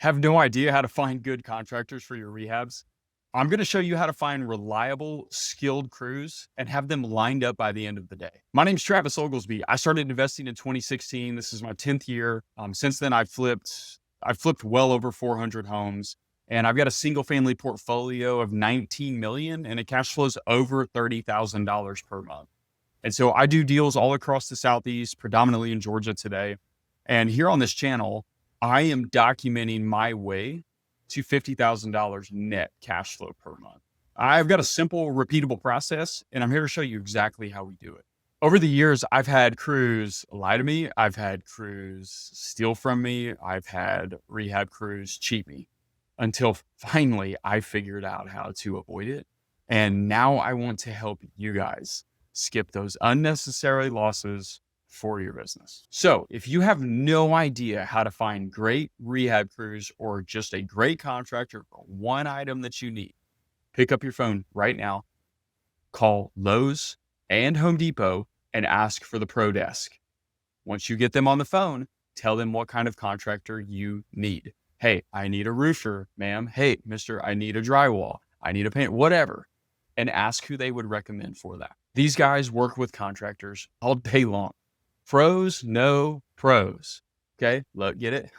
Have no idea how to find good contractors for your rehabs? I'm going to show you how to find reliable, skilled crews and have them lined up by the end of the day. My name's Travis Oglesby. I started investing in 2016. This is my 10th year. Since then, I've flipped well over 400 homes, and I've got a single family portfolio of 19 million, and it cash flows over $30,000 per month. And so I do deals all across the Southeast, predominantly in Georgia today. And here on this channel, I am documenting my way to $50,000 net cash flow per month. I've got a simple, repeatable process, and I'm here to show you exactly how we do it. Over the years, I've had crews lie to me. I've had crews steal from me. I've had rehab crews cheat me until finally I figured out how to avoid it. And now I want to help you guys skip those unnecessary losses for your business. So if you have no idea how to find great rehab crews or just a great contractor for one item that you need, pick up your phone right now, call Lowe's and Home Depot and ask for the Pro Desk. Once you get them on the phone, tell them what kind of contractor you need. Hey, I need a roofer, ma'am. Hey, mister, I need a drywall. I need a paint, whatever. And ask who they would recommend for that. These guys work with contractors all day long. Pros know pros. Okay, get it?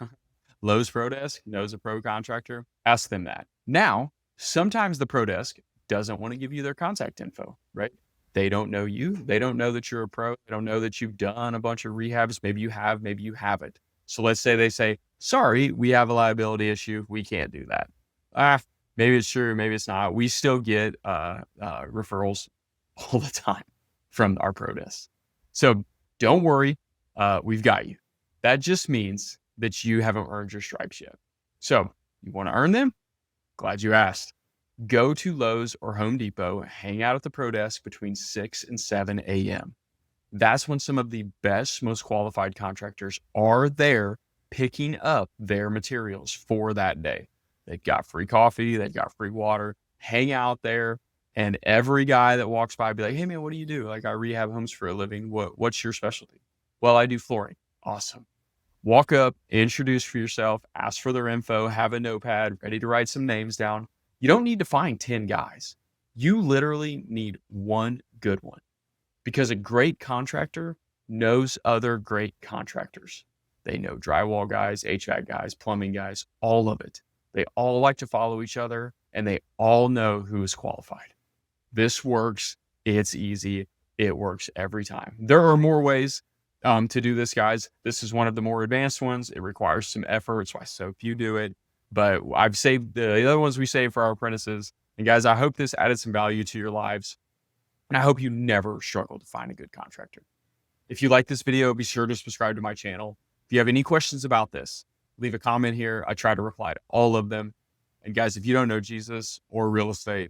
Lowe's Pro Desk knows a pro contractor. Ask them that. Now, sometimes the Pro Desk doesn't want to give you their contact info, right? They don't know you. They don't know that you're a pro. They don't know that you've done a bunch of rehabs. Maybe you have, maybe you haven't. So let's say they say, sorry, we have a liability issue. We can't do that. Maybe it's true, maybe it's not. We still get referrals all the time from our Pro Desk. So don't worry, we've got you. That just means that you haven't earned your stripes yet. So you want to earn them? Glad you asked. Go to Lowe's or Home Depot, hang out at the Pro Desk between 6 and 7 a.m. That's when some of the best, most qualified contractors are there picking up their materials for that day. They've got free coffee, they've got free water. Hang out there. And every guy that walks by be like, hey man, what do you do? Like, I rehab homes for a living. What's your specialty? Well, I do flooring. Awesome. Walk up, introduce for yourself, ask for their info, have a notepad, ready to write some names down. You don't need to find 10 guys. You literally need one good one, because a great contractor knows other great contractors. They know drywall guys, HVAC guys, plumbing guys, all of it. They all like to follow each other, and they all know who is qualified. This works. It's easy. It works every time. There are more ways to do this, guys. This is one of the more advanced ones. It requires some effort. It's why so few do it. But I've saved the other ones we save for our apprentices. And guys, I hope this added some value to your lives. And I hope you never struggle to find a good contractor. If you like this video, be sure to subscribe to my channel. If you have any questions about this, leave a comment here. I try to reply to all of them. And guys, if you don't know Jesus or real estate,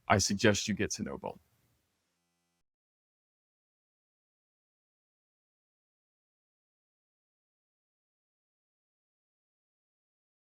I suggest you get to know both.